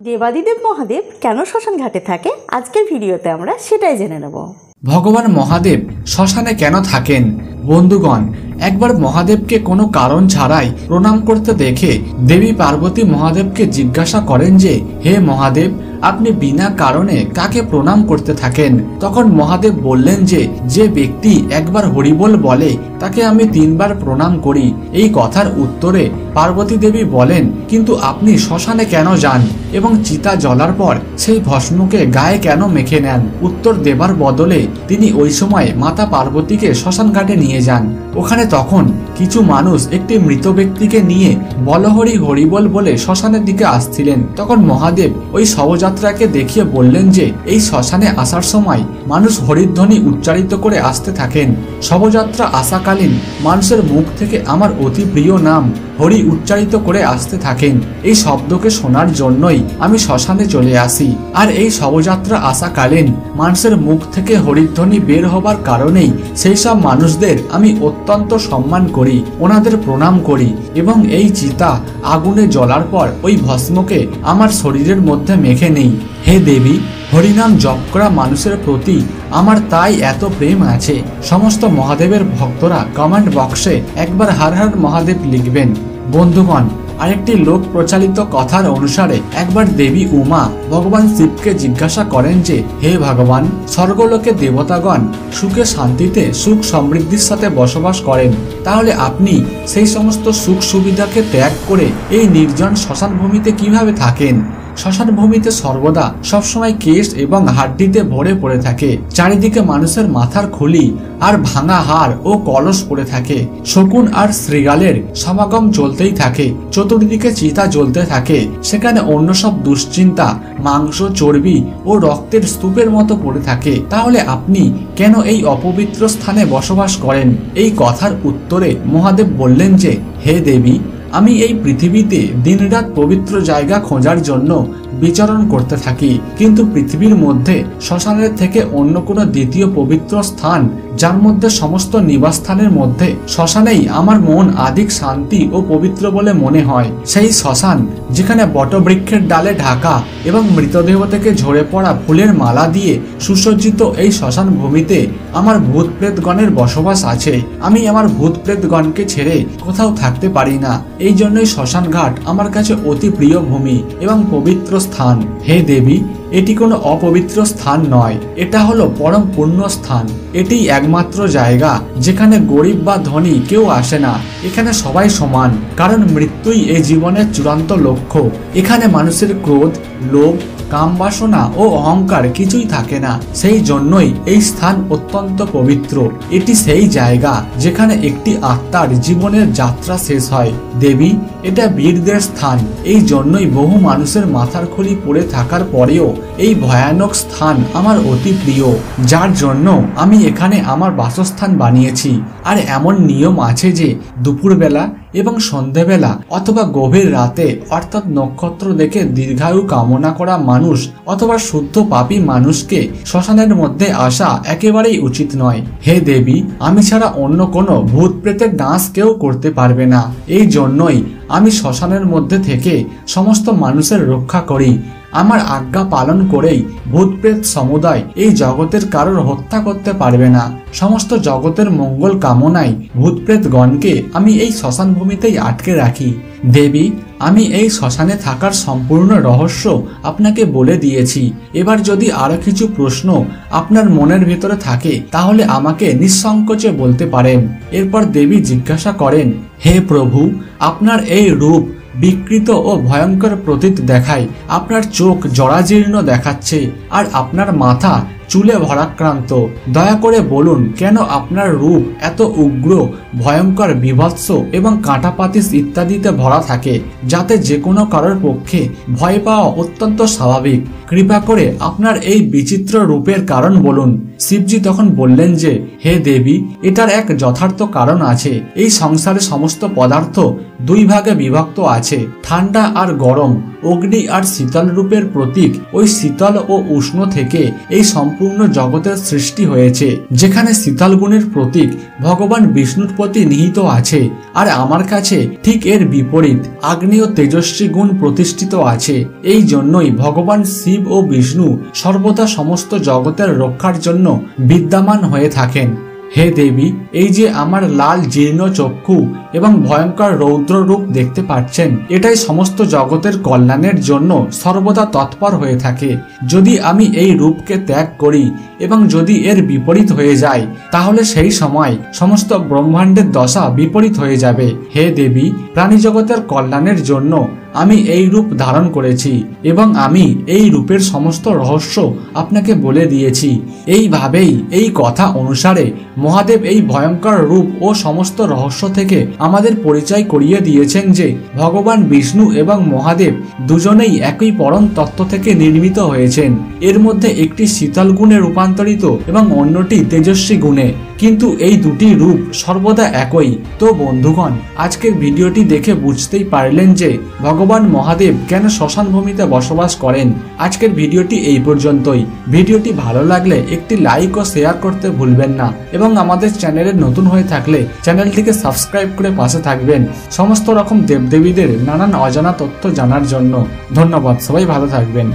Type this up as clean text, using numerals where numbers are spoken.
দেবাদিদেব মহাদেব কেন শ্মশান ঘাটে থাকে আজকের ভিডিওতে আমরা সেটাই জেনে নেব। ভগবান মহাদেব শ্মশানে কেন থাকেন? বন্ধুগণ, একবার মহাদেবকে কোনো কারণ ছাড়াই প্রণাম করতে দেখে দেবী পার্বতী মহাদেবকে জিজ্ঞাসা করেন যে, হে মহাদেব, আপনি বিনা কারণে কাকে প্রণাম করতে থাকেন? তখন মহাদেব বললেন যে, যে ব্যক্তি একবার হরিবোল বলে তাকে আমি 3 বার প্রণাম করি। এই কথার উত্তরে পার্বতী দেবী বলেন, কিন্তু আপনি শ্মশানে কেন যান এবং চিতা জ্বলার পর সেই ভস্মকে গায়ে কেন মেখে নেন? উত্তর দেবার বদলে তিনি ওই সময় মাতা পার্বতীকে শ্মশান ঘাটে নিয়ে যান। ওখানে তখন কিছু মানুষ একটি মৃত ব্যক্তিকে নিয়ে বলহরি হরিবোল বলে শ্মশানের দিকে আসছিলেন। তখন মহাদেব ওই শবযাত্রাকে দেখিয়ে বললেন যে, এই শ্মশানে আসার সময় মানুষ হরিধ্বনি উচ্চারিত করে আসতে থাকেন। শবযাত্রা আসাকালীন মানুষের মুখ থেকে আমার অতি প্রিয় নাম হরি উচ্চারিত করে আসতে থাকেন। এই শব্দকে শোনার জন্যই আমি শ্মশানে চলে আসি। আর এই শবযাত্রা আসাকালীন মানুষের মুখ থেকে হরিধ্বনি বের হবার কারণেই সেই সব মানুষদের আমি অত্যন্ত সম্মান করি, ওনাদের প্রণাম করি এবং এই চিতা আগুনে জ্বলার পর ওই ভস্মকে আমার শরীরের মধ্যে মেখে নেই। হে দেবী, হরিনাম জপ করা মানুষের প্রতি আমার তাই এত প্রেম আছে। সমস্ত মহাদেবের ভক্তরা কমেন্ট বক্সে একবার হর হর মহাদেব লিখবেন। বন্ধুগণ, আরেকটি লোক প্রচালিত কথার অনুসারে একবার দেবী উমা ভগবান শিবকে জিজ্ঞাসা করেন যে, হে ভগবান, স্বর্গলোকে দেবতাগণ সুখে শান্তিতে সুখ সমৃদ্ধির সাথে বসবাস করেন, তাহলে আপনি সেই সমস্ত সুখ সুবিধাকে ত্যাগ করে এই নির্জন শ্মশান ভূমিতে কিভাবে থাকেন? শ্মশান ভূমিতে সর্বদা সবসময় কেশ এবং হাড্ডিতে ভরে পড়ে থাকে। চারিদিকে মানুষের মাথার খুলি আর ভাঙা হাড় ও কলস পড়ে থাকে। শকুন আর শৃগালের সমাগম চলতেই থাকে। চতুর্দিকে চিতা জ্বলতে থাকে। সেখানে অন্য সব দুশ্চিন্তা মাংস, চর্বি ও রক্তের স্তূপের মতো পড়ে থাকে। তাহলে আপনি কেন এই অপবিত্র স্থানে বসবাস করেন? এই কথার উত্তরে মহাদেব বললেন যে, হে দেবী, আমি এই পৃথিবীতে দিনরাত পবিত্র জায়গা খোঁজার জন্য বিচরণ করতে থাকি, কিন্তু পৃথিবীর মধ্যে শ্মশানের থেকে অন্য কোনো দ্বিতীয় পবিত্র স্থান যার মধ্যে সমস্ত নিবাসস্থানের মধ্যে শ্মশানেই আমার মন আধিক শান্তি ও পবিত্র বলে মনে হয়। সেই শ্মশান যেখানে বটবৃক্ষের ডালে ঢাকা এবং মৃতদেহ থেকে ঝরে পড়া ফুলের মালা দিয়ে সুসজ্জিত এই শ্মশান ভূমিতে আমার ভূত প্রেতগণের বসবাস আছে। আমি আমার ভূত প্রেতগণকে ছেড়ে কোথাও থাকতে পারি না। এই জন্যই শ্মশান ঘাট আমার কাছে অতি প্রিয় ভূমি এবং পবিত্র স্থান। হে দেবী, এটি কোনো অপবিত্র স্থান নয়, এটা হলো পরম পুণ্য স্থান। এটি একমাত্র জায়গা যেখানে গরিব বা ধনী কেউ আসে না। এখানে সবাই সমান, কারণ মৃত্যুই এই জীবনের চূড়ান্ত লক্ষ্য। এখানে মানুষের ক্রোধ, লোভ, কাম বাসনা ও অহংকার কিছুই থাকে না। সেই জন্যই এই স্থান অত্যন্ত পবিত্র। এটি সেই জায়গা যেখানে একটি আত্মার জীবনের যাত্রা শেষ হয়। দেবী, এটা বীরদের স্থান। এই জন্যই বহু মানুষের মাথার খুলি পড়ে থাকার পরেও এই ভয়ানক স্থান আমার অতি প্রিয়, যার জন্য আমি এখানে আমার বাসস্থান বানিয়েছি। আর এমন নিয়ম আছে যে দুপুরবেলা এবং সন্ধ্যেবেলা অথবা গভীর রাতে অর্থাৎ নক্ষত্র দেখে দীর্ঘায়ু কামনা করা মানুষ অথবা শুদ্ধ পাপী মানুষকে শ্মশানের মধ্যে আসা একেবারেই উচিত নয়। হে দেবী, আমি ছাড়া অন্য কোনো ভূত প্রেতের ডান্স কেউ করতে পারবে না। এই জন্যই আমি শ্মশানের মধ্যে থেকে সমস্ত মানুষের রক্ষা করি। আমার আজ্ঞা পালন করেই ভূত প্রেত সমুদায় এই জগতের কারোর হত্যা করতে পারবে না। সমস্ত জগতের মঙ্গল কামনায় ভূত প্রেতগণকে আমি এই শ্মশান ভূমিতেই আটকে রাখি। দেবী, আমি এই শ্মশানে থাকার সম্পূর্ণ রহস্য আপনাকে বলে দিয়েছি। এবার যদি আরো কিছু প্রশ্ন আপনার মনের ভেতরে থাকে তাহলে আমাকে নিঃসংকোচে বলতে পারেন। এরপর দেবী জিজ্ঞাসা করেন, হে প্রভু, আপনার এই রূপ বিকৃত ও ভয়ঙ্কর প্রতীত দেখায়। আপনার চোখ জরাজীর্ণ দেখাচ্ছে আর আপনার মাথা চুলে ভরাক্রান্ত। দয়া করে বলুন, কেন আপনার রূপ এত উগ্র, ভয়ঙ্কর, বিভৎস এবং কাঁটাপাতিস ইত্যাদিতে ভরা থাকে, যাতে যে কোনো কারোর পক্ষে ভয় পাওয়া অত্যন্ত স্বাভাবিক। কৃপা করে আপনার এই বিচিত্র রূপের কারণ বলুন। শিবজি তখন বললেন যে, হে দেবী, এটার এক যথার্থ কারণ আছে। এই সংসারে সমস্ত পদার্থ দুই ভাগে বিভক্ত আছে। ঠান্ডা আর গরম, অগ্নি আর শীতল রূপের প্রতীক। ওই শীতল ও উষ্ণ থেকে এই সম্পূর্ণ জগতের সৃষ্টি হয়েছে, যেখানে শীতল গুণের প্রতীক ভগবান বিষ্ণুর প্রতি নিহিত আছে। আর আমার কাছে ঠিক এর বিপরীত আগ্নেয় তেজস্বী গুণ প্রতিষ্ঠিত আছে। এই জন্যই ভগবান শিব ও বিষ্ণু সর্বদা সমস্ত জগতের রক্ষার জন্য বিদ্যমান হয়ে থাকেন। হে দেবী, এই যে আমার লাল জীর্ণ চক্ষু এবং ভয়ঙ্কর রৌদ্র রূপ দেখতে পাচ্ছেন, এটাই সমস্ত জগতের কল্যাণের জন্য সর্বদা তৎপর হয়ে থাকে। যদি আমি এই রূপকে ত্যাগ করি এবং যদি এর বিপরীত হয়ে যায়, তাহলে সেই সময় সমস্ত ব্রহ্মাণ্ডের দশা বিপরীত হয়ে যাবে। হে দেবী, প্রাণী জগতের কল্যাণের জন্য আমি এই রূপ ধারণ করেছি এবং আমি এই রূপের সমস্ত রহস্য আপনাকে বলে দিয়েছি। এইভাবেই এই কথা অনুসারে মহাদেব এই ভয়ঙ্কর রূপ ও সমস্ত রহস্য থেকে আমাদের পরিচয় করিয়ে দিয়েছেন যে ভগবান বিষ্ণু এবং মহাদেব দুজনেই একই পরম তত্ত্ব থেকে নির্মিত হয়েছেন। এর মধ্যে একটি শীতল গুণে রূপান্তরিত এবং অন্যটি তেজস্বী গুণে, কিন্তু এই দুটি রূপ সর্বদা একই। তো বন্ধুগণ, আজকের ভিডিওটি দেখে বুঝতেই পারলেন যে ভগবান মহাদেব কেন শ্মশান ভূমিতে বসবাস করেন। আজকের ভিডিওটি এই পর্যন্তই। ভিডিওটি ভালো লাগলে একটি লাইক ও শেয়ার করতে ভুলবেন না এবং আমাদের চ্যানেলে নতুন হয়ে থাকলে চ্যানেলটিকে সাবস্ক্রাইব করে পাশে থাকবেন সমস্ত রকম দেবদেবীদের নানান অজানা তথ্য জানার জন্য। ধন্যবাদ, সবাই ভালো থাকবেন।